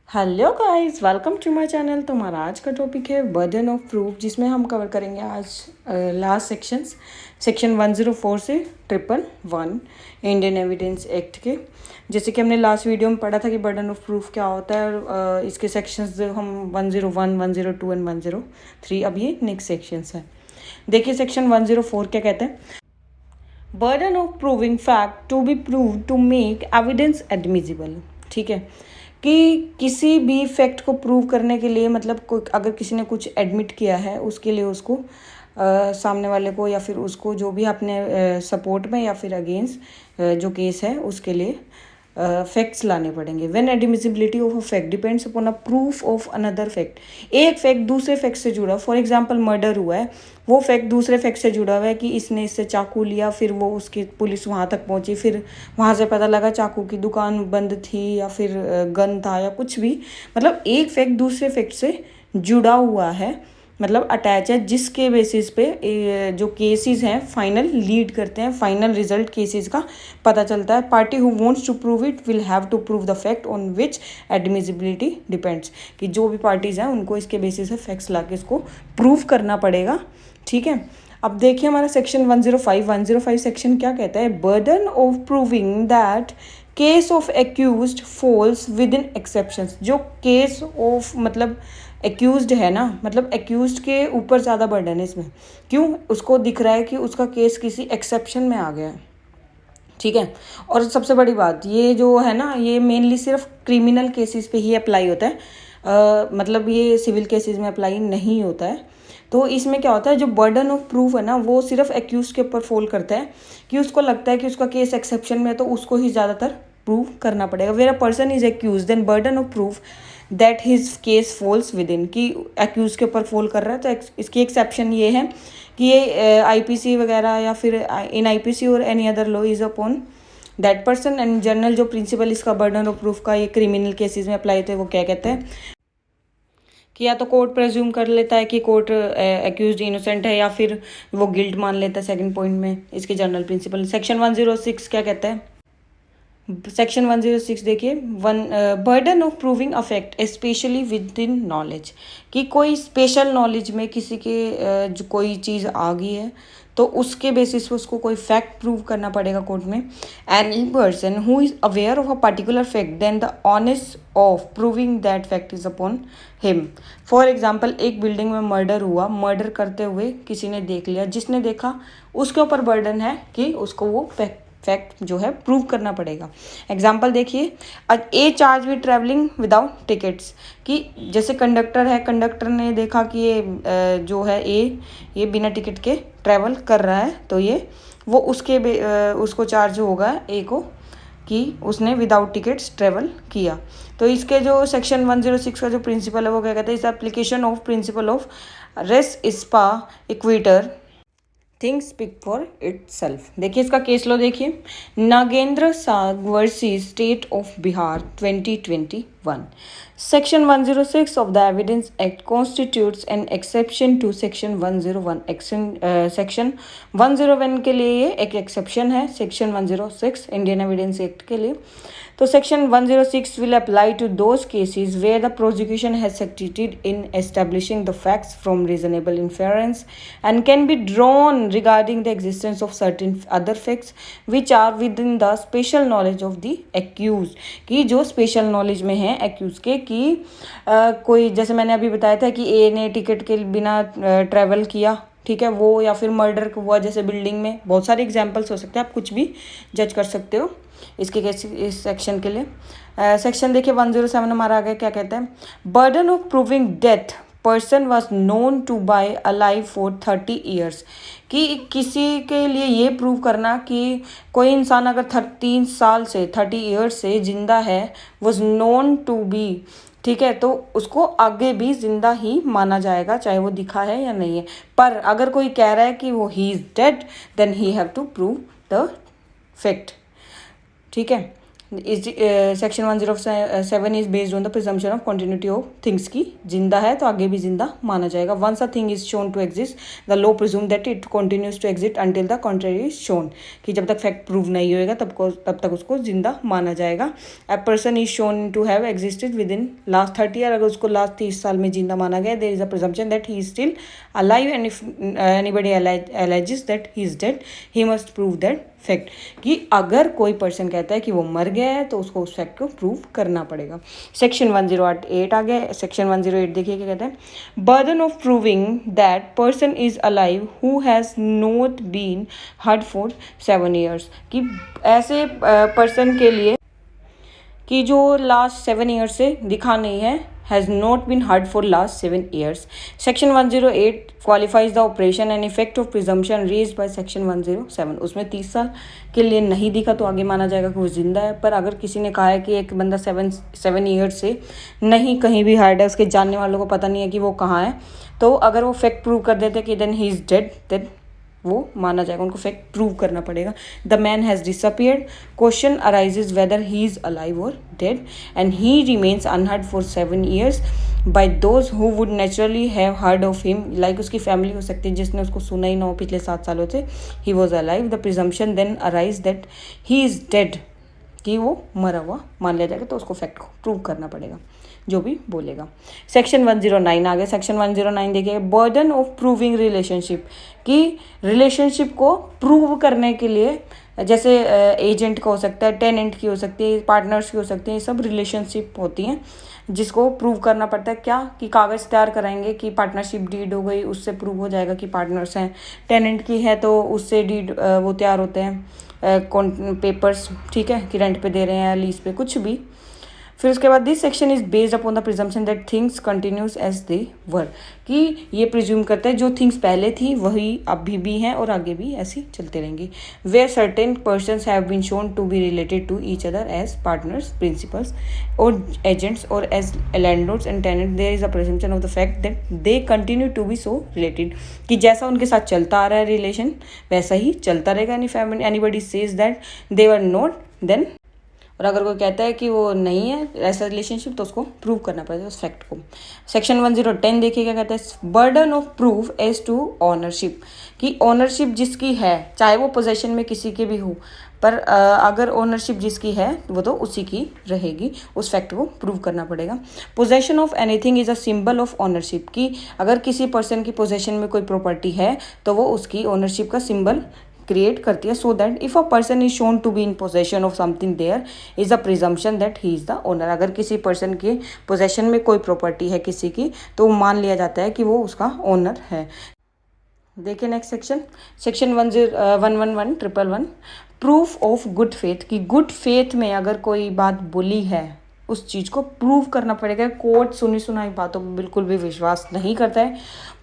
Hello guys, welcome to my channel. तो हमारा आज का टॉपिक है बर्डन ऑफ प्रूफ, जिसमें हम कवर करेंगे आज लास्ट सेक्शन 104 से 111 इंडियन एविडेंस एक्ट के। जैसे कि हमने लास्ट वीडियो में पढ़ा था कि बर्डन ऑफ प्रूफ क्या होता है, और इसके सेक्शंस हम 101, 102 एंड 103। अब ये नेक्स्ट सेक्शंस हैं। देखिए सेक्शन 104 क्या कहते हैं। Burden of proving fact to be prove to make evidence admissible. ठीक है, कि किसी भी फैक्ट को प्रूव करने के लिए, मतलब कोई अगर किसी ने कुछ एडमिट किया है, उसके लिए उसको सामने वाले को या फिर उसको जो भी अपने सपोर्ट में या फिर अगेंस्ट जो केस है उसके लिए फैक्ट्स लाने पड़ेंगे। When admissibility of a fact depends upon a proof of another fact. एक फैक्ट दूसरे फैक्ट से जुड़ा, फॉर एग्जांपल मर्डर हुआ है, वो फैक्ट दूसरे फैक्ट से जुड़ा हुआ है कि इसने इससे चाकू लिया, फिर वो उसकी पुलिस वहाँ तक पहुँची, फिर वहाँ से पता लगा चाकू की दुकान बंद थी या फिर गन था या कुछ भी। मतलब एक फैक्ट दूसरे फैक्ट से जुड़ा हुआ है, मतलब अटैच है, जिसके बेसिस पे जो केसेस हैं फाइनल लीड करते हैं, फाइनल रिजल्ट केसेस का पता चलता है। Party who wants to prove it will have to prove the fact on which admissibility depends. कि जो भी पार्टीज हैं उनको इसके बेसिस पे फैक्ट्स ला के इसको प्रूव करना पड़ेगा। ठीक है, अब देखिए हमारा सेक्शन 105 सेक्शन क्या कहता है। Burden of proving that case of accused falls within exceptions. जो केस ऑफ मतलब एक्यूज्ड है ना, मतलब एक्यूज्ड के ऊपर ज़्यादा बर्डन है इसमें। क्यों? उसको दिख रहा है कि उसका केस किसी एक्सेप्शन में आ गया है। ठीक है, और सबसे बड़ी बात ये जो है ना, ये मेनली सिर्फ क्रिमिनल केसेस पे ही अप्लाई होता है, मतलब ये सिविल केसेस में अप्लाई नहीं होता है। तो इसमें क्या होता है, जो बर्डन ऑफ प्रूफ है ना, वो सिर्फ एक्यूज के ऊपर फॉल करता है कि उसको लगता है कि उसका केस एक्सेप्शन में है, तो उसको ही ज़्यादातर प्रूव करना पड़ेगा। Where a person is accuse then burden of proof that his case falls within. कि एक्यूज के ऊपर फॉल कर रहा है, तो इसकी एक्सेप्शन ये है कि ये आईपीसी वगैरह या फिर इन आईपीसी और any other law is upon that person. And general जो प्रिंसिपल इसका बर्डन ऑफ प्रूफ का ये क्रिमिनल केसेस में अप्लाई होते हैं, वो क्या कहते हैं कि या तो कोर्ट प्रेज्यूम कर लेता है कि कोर्ट एक्यूज्ड इनोसेंट है, या फिर वो गिल्ट मान लेता है। सेकंड पॉइंट में इसके जनरल प्रिंसिपल। सेक्शन 106 क्या कहता है। सेक्शन 106 देखिए, burden of proving affect specially with in knowledge. कि कोई स्पेशल नॉलेज में किसी के जो कोई चीज़ आ गई है, तो उसके बेसिस पे उसको कोई फैक्ट प्रूव करना पड़ेगा कोर्ट में। Any person who is aware of a particular fact then the onus of proving that fact is upon him. For example, एक बिल्डिंग में मर्डर हुआ, मर्डर करते हुए किसी ने देख लिया, जिसने देखा उसके ऊपर बर्डन है कि उसको वो फैक्ट जो है प्रूव करना पड़ेगा। एग्जाम्पल देखिए, ए charge with travelling without tickets. कि जैसे कंडक्टर है, कंडक्टर ने देखा कि ये जो है ये बिना टिकट के ट्रैवल कर रहा है, तो ये वो उसको चार्ज होगा ए को कि उसने विदाउट टिकट्स ट्रैवल किया। तो इसके जो सेक्शन 106 का जो प्रिंसिपल है वो क्या कहते हैं, इस application of principle of res स्पा loquitur things speak for itself. देखिए इसका केस लो देखिए, Nagendra Sah versus state of Bihar 2021। Section 106 of the evidence act constitutes an exception to section 101। Section 101 के लिए ये एक एक्सेप्शन है, सेक्शन 106 इंडियन एविडेंस एक्ट के लिए। तो section 106 will apply to those cases where the prosecution has succeeded in establishing the facts from reasonable inference and can be drawn regarding the existence of certain other facts which are within the special knowledge of the accused। कि जो special knowledge में है accused के, कि कोई जैसे मैंने अभी बताया था कि ए ने टिकट के बिना ट्रैवल किया, ठीक है, वो, या फिर मर्डर हुआ जैसे बिल्डिंग में, बहुत सारे एग्जाम्पल्स हो सकते हैं, आप कुछ भी जज कर सकते हो इसके केस इस सेक्शन के लिए। सेक्शन देखिए 107 हमारा आगे क्या कहता है। Burden of proving that person was known to be alive for 30 years. कि किसी के लिए ये प्रूव करना कि कोई इंसान अगर 13 साल से 30 ईयर्स से जिंदा है, वॉज नोन टू बी, ठीक है, तो उसको आगे भी जिंदा ही माना जाएगा, चाहे वो दिखा है या नहीं है। पर अगर कोई कह रहा है कि वो he is dead, then he have to prove the fact. ठीक है, is section 107 is based on the presumption of continuity of things की जिंदा है तो आगे भी जिंदा माना जाएगा. Once a thing is shown to exist the law presume that it continues to exist until the contrary is shown, कि जब तक फैक्ट प्रूव नहीं होएगा तब तक उसको जिंदा माना जाएगा. A person is shown to have existed within last 30 year, अगर उसको लास्ट 30 साल में जिंदा माना गया, there is a presumption that he is still alive and if anybody alleges that he is dead he must prove that fact, कि अगर कोई पर्सन कहता है कि वो मर गया है तो उसको उस फैक्ट को प्रूव करना पड़ेगा. सेक्शन 108 आ गया. सेक्शन 108 देखिए क्या कहता है. Burden of proving that person is alive who has not been heard for 7 years, कि ऐसे पर्सन के लिए कि जो लास्ट 7 years से दिखा नहीं है, has not been heard for last 7 years. Section 108 qualifies the operation and effect of presumption raised by section 107. उसमें 30 साल के लिए नहीं दिखा तो आगे माना जाएगा कि वो जिंदा है. पर अगर किसी ने कहा है कि एक बंदा 7 years से नहीं कहीं भी हर्ड है, उसके जानने वालों को पता नहीं है कि वो कहाँ है, तो अगर वो फैक्ट प्रूव कर देते कि then he is dead, then वो माना जाएगा. उनको फैक्ट प्रूव करना पड़ेगा. The man has disappeared, question arises whether he is alive और dead and he remains unheard for 7 years by those who would naturally have heard of him, like उसकी family हो सकती है जिसने उसको सुना ही ना हो पिछले 7 सालों से. He was alive. The presumption then arise that he is dead, कि वो मरा हुआ मान लिया जाएगा, तो उसको फैक्ट को प्रूव करना पड़ेगा जो भी बोलेगा. सेक्शन 109 आ गया. सेक्शन 109 देखिए. बर्डन ऑफ प्रूविंग रिलेशनशिप, कि रिलेशनशिप को प्रूव करने के लिए जैसे एजेंट का हो सकता है, टेनेंट की हो सकती है, पार्टनर्स की हो सकती है, ये सब रिलेशनशिप होती हैं जिसको प्रूव करना पड़ता है. क्या कि कागज़ तैयार कराएंगे कि पार्टनरशिप डीड हो गई, उससे प्रूव हो जाएगा कि पार्टनर्स हैं. टेनेंट की है तो उससे डीड वो तैयार होते हैं पेपर्स, ठीक है, कि रेंट पे दे रहे हैं, लीज पे, कुछ भी. फिर उसके बाद this section is based upon the presumption that things continues as they were, कि ये प्रिज्यूम करता है जो थिंग्स पहले थी वही अभी भी हैं और आगे भी ऐसी चलते रहेंगी. Where certain persons have been shown to be related to each other as partners, principals और एजेंट्स और as landlords and tenant, there is a presumption of the fact that they continue to be so related, कि जैसा उनके साथ चलता आ रहा है relation वैसा ही चलता रहेगा. Anybody says that they were not, then, और अगर कोई कहता है कि वो नहीं है ऐसा रिलेशनशिप तो उसको प्रूव करना पड़ेगा उस फैक्ट को. सेक्शन 1010 देखिए क्या कहता है. Burden of proof as to ownership, कि ऑनरशिप जिसकी है चाहे वो पोजेशन में किसी के भी हो, पर अगर ओनरशिप जिसकी है वो तो उसी की रहेगी, उस फैक्ट को प्रूव करना पड़ेगा. Possession of anything is a symbol of ownership, कि अगर किसी पर्सन की पोजेशन में कोई प्रॉपर्टी है तो वो उसकी ओनरशिप का सिंबल क्रिएट करती है. So that if a person is shown to be in possession of something there is a presumption that he is the owner. अगर किसी पर्सन के पोजेशन में कोई प्रॉपर्टी है किसी की तो मान लिया जाता है कि वो उसका ओनर है. देखिए next section. Section 11111 proof of good faith, कि गुड फेथ में अगर कोई बात बोली है उस चीज़ को प्रूव करना पड़ेगा. कोर्ट सुनी सुनाई बातों पर बिल्कुल भी विश्वास नहीं करता है.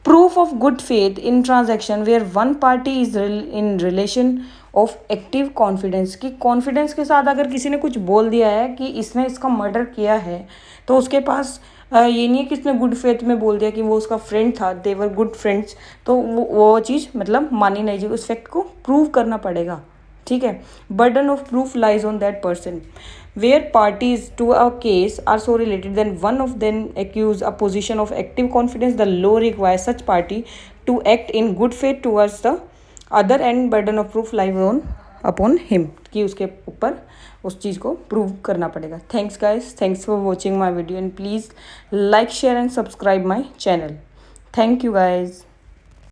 Proof of good faith in transaction where one party is in relation of active confidence, कि कॉन्फिडेंस के साथ अगर किसी ने कुछ बोल दिया है कि इसने इसका मर्डर किया है तो उसके पास ये नहीं है कि इसने गुड फेथ में बोल दिया कि वो उसका फ्रेंड था, दे वर गुड फ्रेंड्स, तो वो चीज़ मतलब मानी नहीं जाएगी. उस फैक्ट को प्रूव करना पड़ेगा, ठीक है. Burden of proof lies on that person. Where parties to a case are so related then one of them accuse a position of active confidence, the law requires such party to act in good faith towards the other and burden of proof lies on upon him, कि उसके ऊपर उस चीज़ को prove करना पड़ेगा. Thanks guys, thanks for watching my video and please like share and subscribe my channel. Thank you guys.